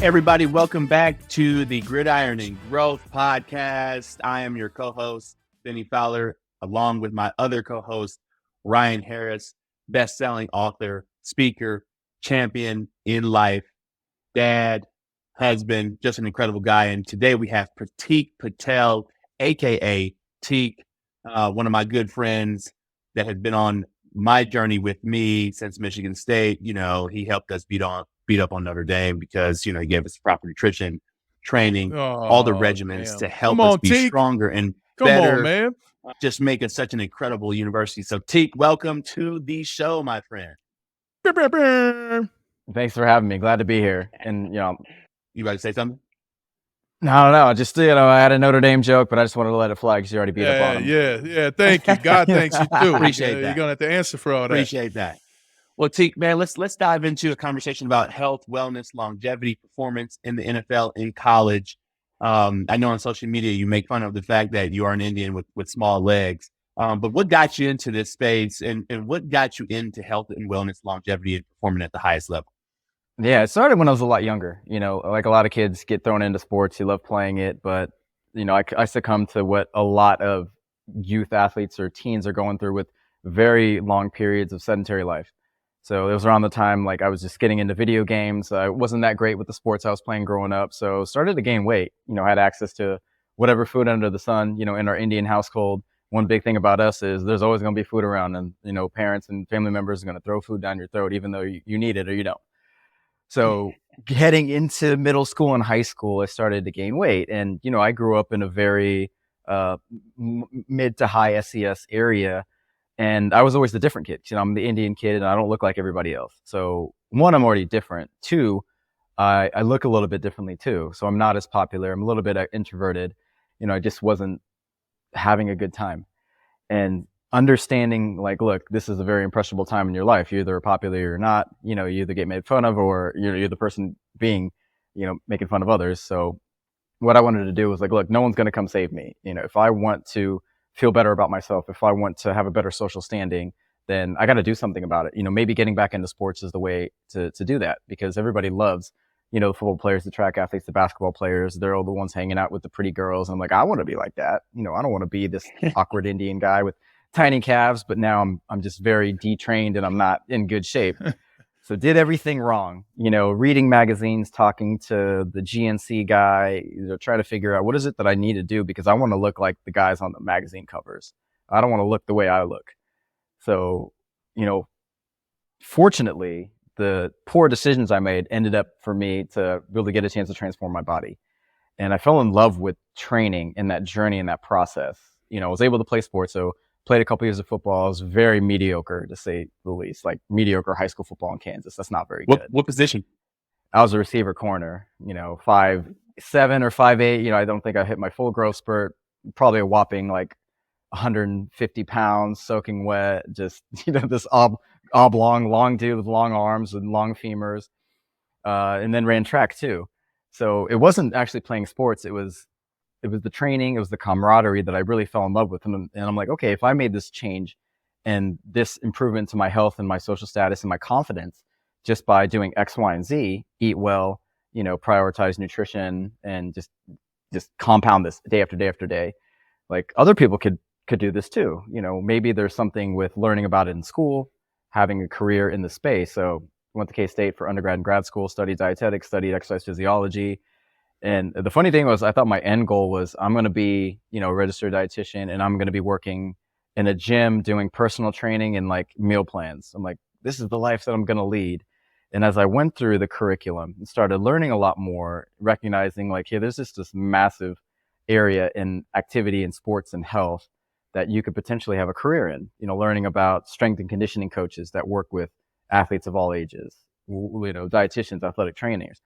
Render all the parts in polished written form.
Everybody, welcome back to the Gridiron and Growth podcast. I am your co-host, Benny Fowler, along with my other co-host, Ryan Harris, best-selling author, speaker, champion in life, dad, husband, just an incredible guy. And today we have Pratik Patel, aka Teak, one of my good friends that has been on my journey with me since Michigan State. You know, he helped us beat up on Notre Dame because, you know, he gave us proper nutrition, training, all the Oh, regimens to damn. help Come us on, be Teak. stronger and Come on, better, man. just make us such an incredible university. So Teak, welcome to the show, my friend. Thanks for having me. Glad to be here. And, you about to say something? No. Just, I had a Notre Dame joke, but I just wanted to let it fly because you already beat up on him. Yeah. Thank you. God thanks you too. Appreciate that. You're going to have to answer for all that. Appreciate that. Well, Teak, man, let's dive into a conversation about health, wellness, longevity, performance in the NFL, in college. I know on social media you make fun of the fact that you are an Indian with small legs. But what got you into this space and what got you into health and wellness, longevity, and performing at the highest level? Yeah, it started when I was a lot younger. Like a lot of kids get thrown into sports, you love playing it, but, I succumbed to what a lot of youth athletes or teens are going through with very long periods of sedentary life. So it was around the time, like, I was just getting into video games. I wasn't that great with the sports I was playing growing up, so started to gain weight. I had access to whatever food under the sun, in our Indian household. One big thing about us is there's always going to be food around, and, parents and family members are going to throw food down your throat, even though you need it or you don't. So heading into middle school and high school, I started to gain weight. And, I grew up in a very mid to high SES area. And I was always the different kid. I'm the Indian kid and I don't look like everybody else. So one, I'm already different. Two, I look a little bit differently too. So I'm not as popular. I'm a little bit introverted. I just wasn't having a good time. And understanding, like, look, this is a very impressionable time in your life. You're either popular or not. You either get made fun of or you're the person being, making fun of others. So what I wanted to do was like, look, no one's going to come save me. If I want to feel better about myself, if I want to have a better social standing, then I got to do something about it. Maybe getting back into sports is the way to do that, because everybody loves, the football players, the track athletes, the basketball players. They're all the ones hanging out with the pretty girls. And I'm like, I want to be like that. I don't want to be this awkward Indian guy with tiny calves, but now I'm just very detrained and I'm not in good shape. So did everything wrong, reading magazines, talking to the GNC guy, try to figure out what is it that I need to do, because I want to look like the guys on the magazine covers. I don't want to look the way I look. So, fortunately, the poor decisions I made ended up for me to really get a chance to transform my body. And I fell in love with training in that journey, in that process. I was able to play sports. So played a couple years of football. I was very mediocre, to say the least, like mediocre high school football in Kansas. That's not very good. What position? I was a receiver corner, 5'7" or 5'8". I don't think I hit my full growth spurt. Probably a whopping like 150 pounds, soaking wet, just, this oblong, long dude with long arms and long femurs, and then ran track too. So it wasn't actually playing sports. It was the training, it was the camaraderie that I really fell in love with. And I'm like, okay, if I made this change and this improvement to my health and my social status and my confidence just by doing X, Y, and Z, eat well, prioritize nutrition, and just compound this day after day after day, like other people could do this too. Maybe there's something with learning about it in school, having a career in the space. So I went to K-State for undergrad and grad school, studied dietetics, studied exercise physiology. And the funny thing was, I thought my end goal was I'm going to be, a registered dietitian, and I'm going to be working in a gym doing personal training and like meal plans. I'm like, this is the life that I'm going to lead. And as I went through the curriculum and started learning a lot more, recognizing like, hey, there's just this massive area in activity and sports and health that you could potentially have a career in, learning about strength and conditioning coaches that work with athletes of all ages, dietitians, athletic trainers.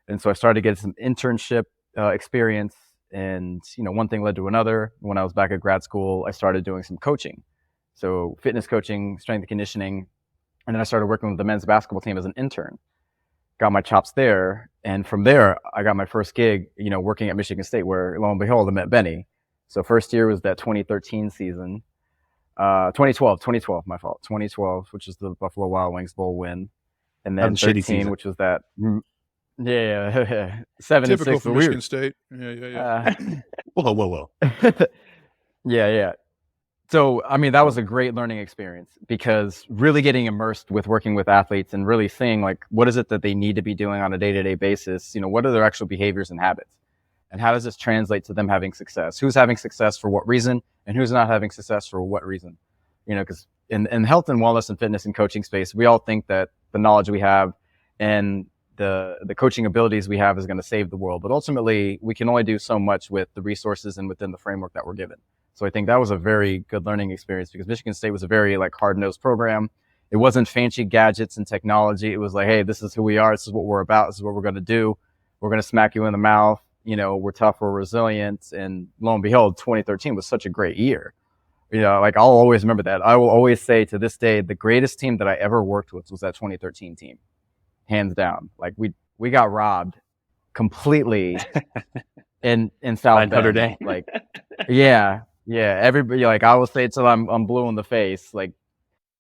And so I started to get some internship experience, and, one thing led to another. When I was back at grad school, I started doing some coaching. So fitness coaching, strength and conditioning. And then I started working with the men's basketball team as an intern. Got my chops there. And from there, I got my first gig, working at Michigan State, where lo and behold, I met Benny. So first year was that 2013 season. 2012, my fault. 2012, which is the Buffalo Wild Wings Bowl win. And then 13, which was that Yeah, 7 and Typical 6. for But Michigan State. Yeah. Whoa. Yeah. So, I mean, that was a great learning experience because really getting immersed with working with athletes and really seeing like, what is it that they need to be doing on a day-to-day basis? What are their actual behaviors and habits? And how does this translate to them having success? Who's having success for what reason and who's not having success for what reason? Because in health and wellness and fitness and coaching space, we all think that the knowledge we have and the coaching abilities we have is going to save the world. But ultimately, we can only do so much with the resources and within the framework that we're given. So I think that was a very good learning experience because Michigan State was a very like hard-nosed program. It wasn't fancy gadgets and technology. It was like, hey, this is who we are. This is what we're about. This is what we're going to do. We're going to smack you in the mouth. We're tough, we're resilient. And lo and behold, 2013 was such a great year. Like I'll always remember that. I will always say to this day, the greatest team that I ever worked with was that 2013 team, hands down. Like we got robbed completely in South Bend. Day. Like, yeah. Everybody, like I will say it till I'm blue in the face. Like,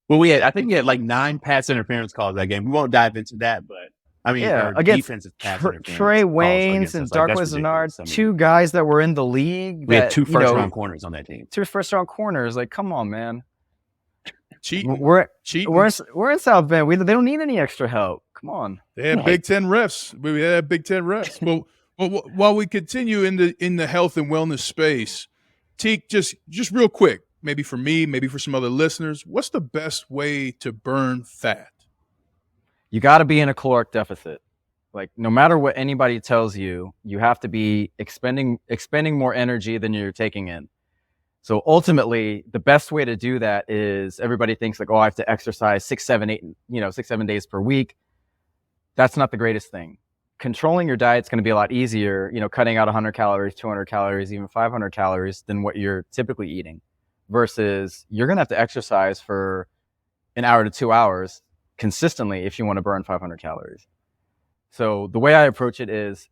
well, I think we had like 9 pass interference calls that game. We won't dive into that, but I mean, Yeah, our against defensive pass interference Trey calls Waynes against and us, like, that's Darquez Leonard, ridiculous. I mean, 2 guys that were in the league. we had 2 first-round corners on that team. 2 first-round corners. Like, come on, man. Cheating. We're in South Bend. They don't need any extra help. Come on. They had Big Ten refs. We had Big Ten refs. Well, while we continue in the health and wellness space, Teak, just real quick, maybe for me, maybe for some other listeners, what's the best way to burn fat? You got to be in a caloric deficit. Like no matter what anybody tells you, you have to be expending more energy than you're taking in. So ultimately, the best way to do that is everybody thinks like, oh, I have to exercise 6, 7 days per week. That's not the greatest thing. Controlling your diet's going to be a lot easier, cutting out 100 calories, 200 calories, even 500 calories than what you're typically eating versus you're going to have to exercise for an hour to 2 hours consistently if you want to burn 500 calories. So the way I approach it is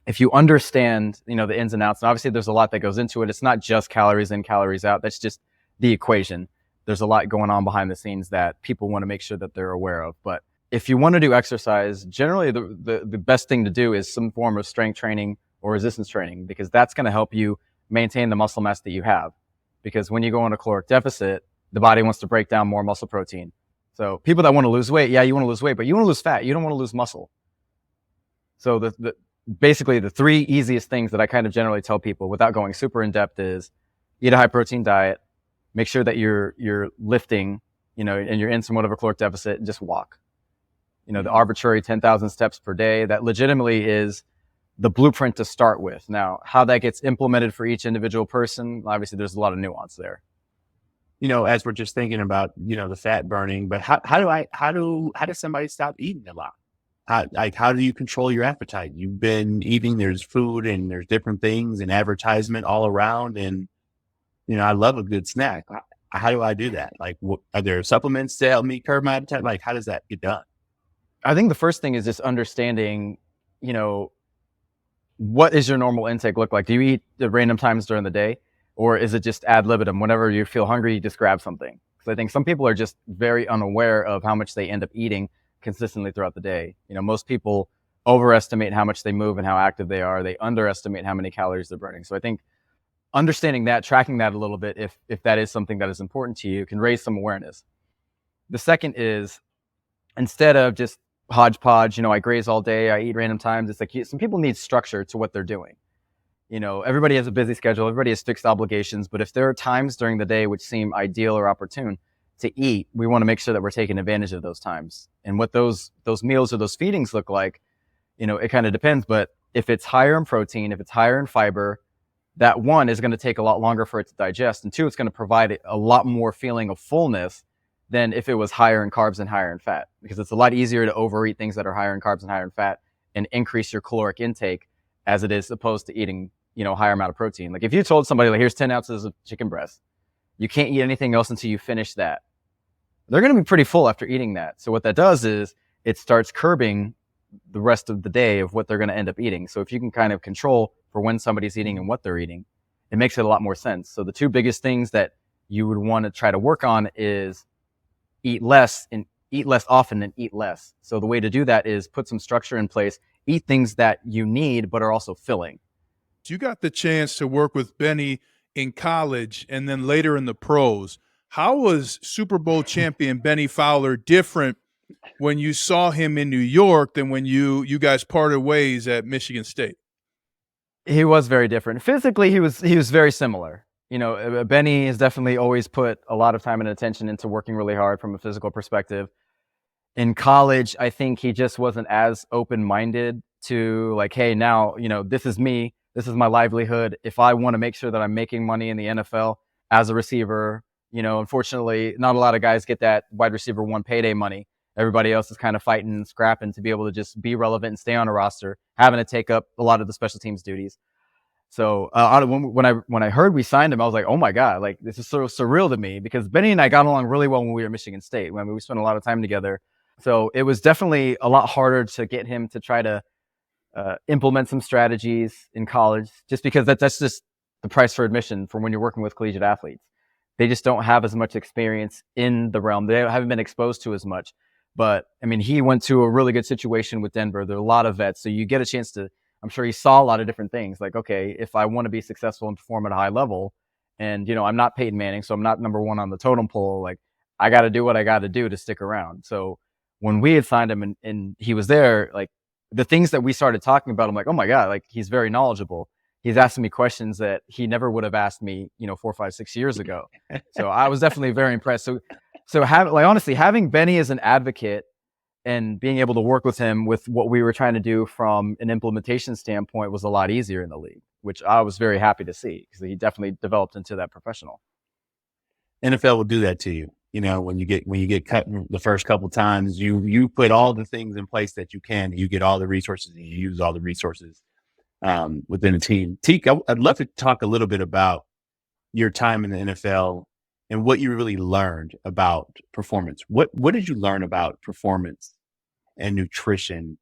if you understand, the ins and outs, and obviously there's a lot that goes into it. It's not just calories in, calories out. That's just the equation. There's a lot going on behind the scenes that people want to make sure that they're aware of. But if you want to do exercise, generally the best thing to do is some form of strength training or resistance training, because that's going to help you maintain the muscle mass that you have. Because when you go on a caloric deficit, the body wants to break down more muscle protein. So people that want to lose weight, yeah, you want to lose weight, but you want to lose fat. You don't want to lose muscle. So basically the 3 easiest things that I kind of generally tell people without going super in depth is eat a high protein diet, make sure that you're lifting, and you're in somewhat of a caloric deficit, and just walk. The arbitrary 10,000 steps per day, that legitimately is the blueprint to start with. Now, how that gets implemented for each individual person, obviously there's a lot of nuance there. As we're just thinking about, the fat burning, but how does somebody stop eating a lot? How do you control your appetite? You've been eating, there's food and there's different things and advertisement all around. And, I love a good snack. How do I do that? Like, are there supplements to help me curb my appetite? Like, how does that get done? I think the first thing is just understanding, what is your normal intake look like? Do you eat at random times during the day? Or is it just ad libitum? Whenever you feel hungry, you just grab something. Because I think some people are just very unaware of how much they end up eating consistently throughout the day. Most people overestimate how much they move and how active they are. They underestimate how many calories they're burning. So I think understanding that, tracking that a little bit, if that is something that is important to you, can raise some awareness. The second is, instead of just hodgepodge, I graze all day, I eat random times. It's like some people need structure to what they're doing. Everybody has a busy schedule, everybody has fixed obligations, but if there are times during the day which seem ideal or opportune to eat, we want to make sure that we're taking advantage of those times. And what those meals or those feedings look like, it kind of depends. But if it's higher in protein, if it's higher in fiber, that one is going to take a lot longer for it to digest. And 2, it's going to provide a lot more feeling of fullness than if it was higher in carbs and higher in fat, because it's a lot easier to overeat things that are higher in carbs and higher in fat and increase your caloric intake as it is opposed to eating, higher amount of protein. Like if you told somebody, like, here's 10 ounces of chicken breast, you can't eat anything else until you finish that, they're going to be pretty full after eating that. So what that does is it starts curbing the rest of the day of what they're going to end up eating. So if you can kind of control for when somebody's eating and what they're eating, it makes it a lot more sense. So the 2 biggest things that you would want to try to work on is eat less and eat less often and eat less. So the way to do that is put some structure in place, eat things that you need but are also filling. You got the chance to work with Benny in college and then later in the pros. How was Super Bowl champion Benny Fowler different when you saw him in New York than when you guys parted ways at Michigan State? He was very different. Physically, he was very similar. Benny has definitely always put a lot of time and attention into working really hard from a physical perspective. In college, I think he just wasn't as open-minded to like, hey, now, this is me. This is my livelihood. If I want to make sure that I'm making money in the NFL as a receiver, unfortunately, not a lot of guys get that wide receiver one payday money. Everybody else is kind of fighting and scrapping to be able to just be relevant and stay on a roster, having to take up a lot of the special teams duties. So when I heard we signed him, I was like, oh my God, like this is so surreal to me because Benny and I got along really well when we were at Michigan State. I mean, we spent a lot of time together. So it was definitely a lot harder to get him to try to implement some strategies in college, just because that's just the price for admission for when you're working with collegiate athletes. They just don't have as much experience in the realm. They haven't been exposed to as much. But I mean, he went to a really good situation with Denver. There are a lot of vets, so you get a chance to. I'm sure he saw a lot of different things. Like, okay, if I want to be successful and perform at a high level, and I'm not Peyton Manning, so I'm not number one on the totem pole. Like, I got to do what I got to do to stick around. So when we had signed him and he was there, like the things that we started talking about, I'm like, oh my God, like he's very knowledgeable. He's asking me questions that he never would have asked me, 4, 5, 6 years ago. So I was definitely very impressed. So honestly, having Benny as an advocate and being able to work with him with what we were trying to do from an implementation standpoint was a lot easier in the league, which I was very happy to see because he definitely developed into that professional. NFL will do that to you. When you get cut the first couple times, you put all the things in place that you can. You get all the resources and you use all the resources within a team. Teak, I'd love to talk a little bit about your time in the NFL and what you really learned about performance. What did you learn about performance and nutrition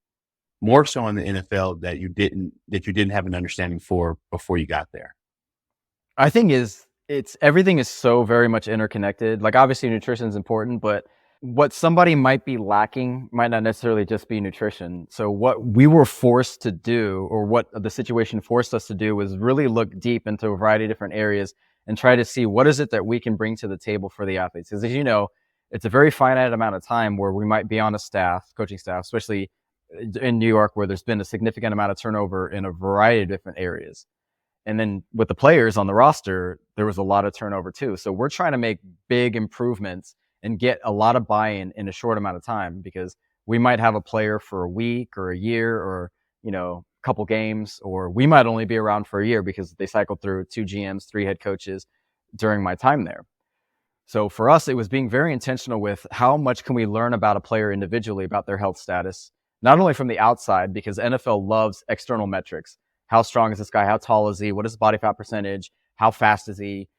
more so in the NFL that you didn't have an understanding for before you got there? I think everything is so very much interconnected. Like obviously nutrition is important, but what somebody might be lacking might not necessarily just be nutrition. So what we were forced to do, or what the situation forced us to do, was really look deep into a variety of different areas and try to see what is it that we can bring to the table for the athletes. Because as you know, it's a very finite amount of time where we might be on a coaching staff, especially in New York, where there's been a significant amount of turnover in a variety of different areas. And then with the players on the roster, there was a lot of turnover too. So we're trying to make big improvements and get a lot of buy-in in a short amount of time, because we might have a player for a week or a year or, a couple games, or we might only be around for a year because they cycled through 2 GMs, 3 head coaches during my time there. So for us, it was being very intentional with how much can we learn about a player individually, about their health status, not only from the outside, because NFL loves external metrics. How strong is this guy? How tall is he? What is his body fat percentage? How fast is he?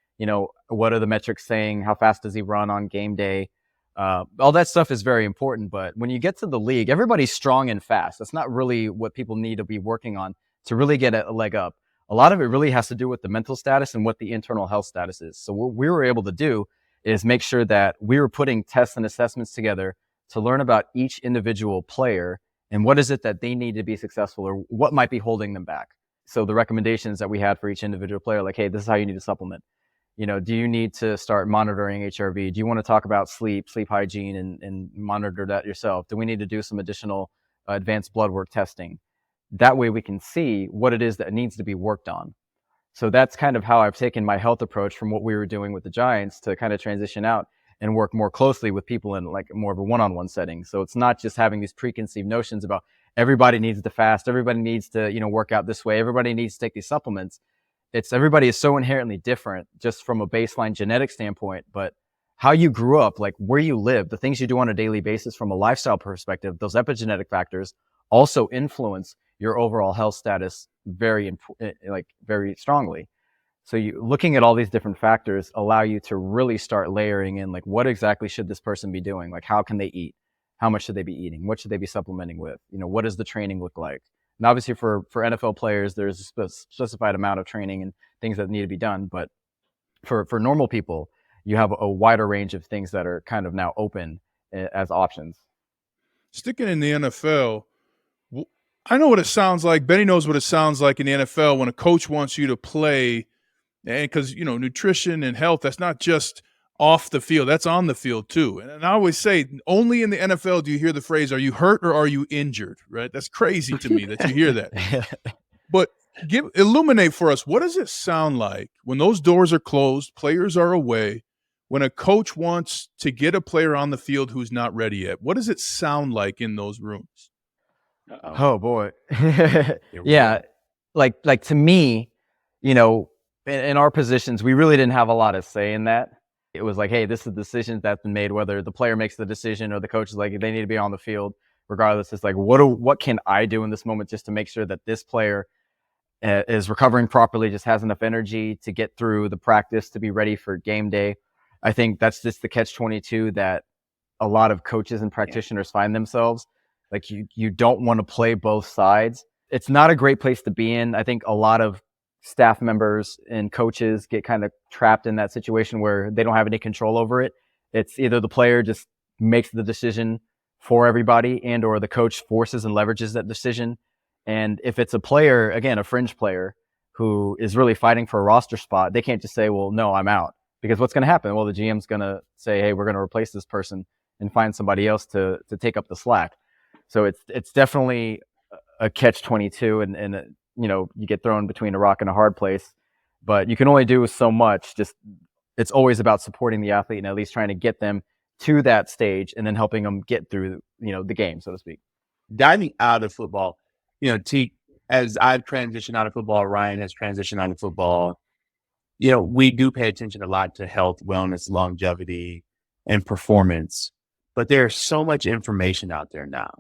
What are the metrics saying? How fast does he run on game day? All that stuff is very important. But when you get to the league, everybody's strong and fast. That's not really what people need to be working on to really get a leg up. A lot of it really has to do with the mental status and what the internal health status is. So what we were able to do is make sure that we were putting tests and assessments together to learn about each individual player and what is it that they need to be successful, or what might be holding them back. So the recommendations that we had for each individual player, like, hey, this is how you need to supplement. Do you need to start monitoring HRV? Do you want to talk about sleep hygiene and monitor that yourself? Do we need to do some additional advanced blood work testing? That way we can see what it is that needs to be worked on. So that's kind of how I've taken my health approach from what we were doing with the Giants to kind of transition out and work more closely with people in like more of a one-on-one setting. So it's not just having these preconceived notions about everybody needs to fast, everybody needs to, work out this way, everybody needs to take these supplements. It's everybody is so inherently different just from a baseline genetic standpoint, but how you grew up, like where you live, the things you do on a daily basis from a lifestyle perspective, those epigenetic factors also influence your overall health status very strongly. So looking at all these different factors allow you to really start layering in, like, what exactly should this person be doing? Like, how can they eat? How much should they be eating? What should they be supplementing with? What does the training look like? And obviously for NFL players, there's a specified amount of training and things that need to be done. But for normal people, you have a wider range of things that are kind of now open. as options. Sticking in the NFL, I know what it sounds like. Benny knows what it sounds like in the NFL when a coach wants you to play, and because nutrition and health, that's not just off the field, that's on the field too. And I always say, only in the NFL do you hear the phrase, "Are you hurt or are you injured?" Right? That's crazy to me that you hear that. But illuminate for us, what does it sound like when those doors are closed, players are away, when a coach wants to get a player on the field who's not ready yet? What does it sound like in those rooms? Oh boy. Yeah. Like to me, in our positions, we really didn't have a lot of say in that. It was like, hey, this is the decision that's been made, whether the player makes the decision or the coach is like, they need to be on the field. Regardless, it's like, what can I do in this moment just to make sure that this player is recovering properly, just has enough energy to get through the practice to be ready for game day. I think that's just the catch-22 that a lot of coaches and practitioners find themselves. Like you don't want to play both sides. It's not a great place to be in. I think a lot of staff members and coaches get kind of trapped in that situation where they don't have any control over it. It's either the player just makes the decision for everybody and or the coach forces and leverages that decision. And if it's a player, again, a fringe player who is really fighting for a roster spot, they can't just say, well, no, I'm out. Because what's going to happen? Well, the GM's going to say, hey, we're going to replace this person and find somebody else to take up the slack. So it's definitely a catch-22 and you get thrown between a rock and a hard place, but you can only do so much. Just it's always about supporting the athlete and at least trying to get them to that stage and then helping them get through, the game, so to speak. Diving out of football, T, as I've transitioned out of football, Ryan has transitioned out of football. We do pay attention a lot to health, wellness, longevity, and performance, but there's so much information out there now.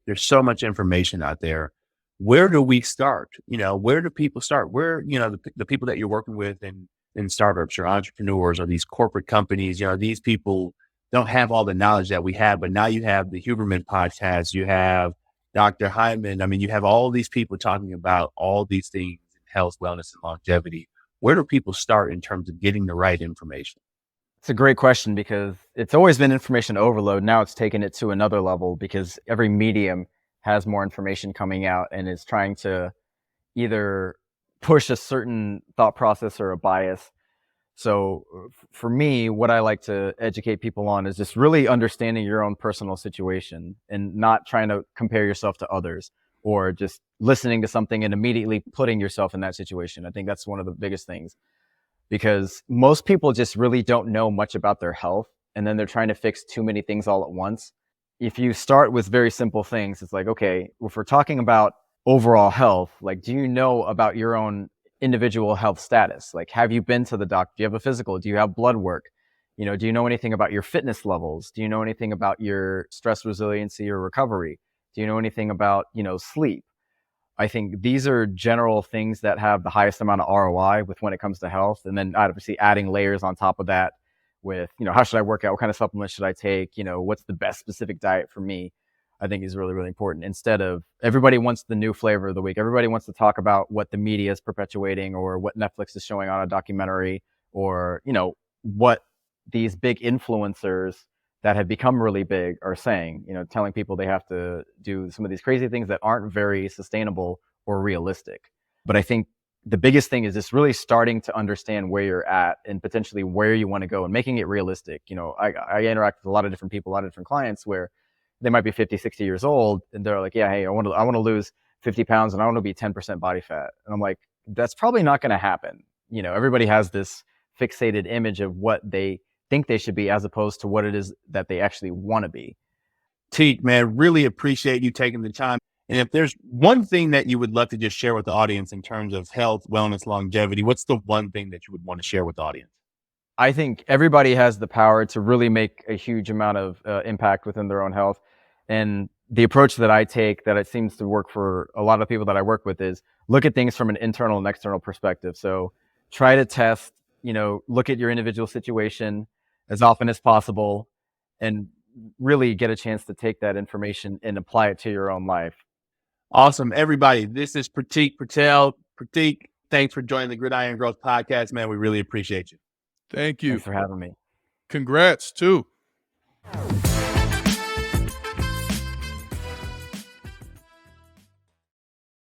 There's so much information out there. Where do we start? Where do people start? Where, the people that you're working with in startups or entrepreneurs or these corporate companies, these people don't have all the knowledge that we have, but now you have the Huberman podcast, you have Dr. Hyman. I mean, you have all these people talking about all these things, health, wellness, and longevity. Where do people start in terms of getting the right information? It's a great question because it's always been information overload. Now it's taken it to another level because every medium has more information coming out and is trying to either push a certain thought process or a bias. So for me, what I like to educate people on is just really understanding your own personal situation and not trying to compare yourself to others or just listening to something and immediately putting yourself in that situation. I think that's one of the biggest things because most people just really don't know much about their health and then they're trying to fix too many things all at once. If you start with very simple things, it's like, okay, if we're talking about overall health, like, do you know about your own individual health status? Like, have you been to the doctor? Do you have a physical? Do you have blood work? Do you know anything about your fitness levels? Do you know anything about your stress resiliency or recovery? Do you know anything about, sleep? I think these are general things that have the highest amount of ROI with when it comes to health. And then obviously adding layers on top of that with, how should I work out? What kind of supplements should I take? What's the best specific diet for me? I think is really, really important. Instead of everybody wants the new flavor of the week. Everybody wants to talk about what the media is perpetuating or what Netflix is showing on a documentary or, what these big influencers that have become really big are saying, telling people they have to do some of these crazy things that aren't very sustainable or realistic. But I think the biggest thing is just really starting to understand where you're at and potentially where you want to go and making it realistic. I interact with a lot of different people, a lot of different clients where they might be 50, 60 years old and they're like, yeah, hey, I want to lose 50 pounds and I want to be 10% body fat. And I'm like, that's probably not going to happen. Everybody has this fixated image of what they think they should be as opposed to what it is that they actually want to be. Teak, man, really appreciate you taking the time. And if there's one thing that you would love to just share with the audience in terms of health, wellness, longevity, what's the one thing that you would want to share with the audience? I think everybody has the power to really make a huge amount of impact within their own health. And the approach that I take that it seems to work for a lot of people that I work with is look at things from an internal and external perspective. So try to test, look at your individual situation as often as possible and really get a chance to take that information and apply it to your own life. Awesome. Everybody, this is Pratik Patel. Pratik, thanks for joining the Gridiron Growth Podcast, man. We really appreciate you. Thank you. Thanks for having me. Congrats, too.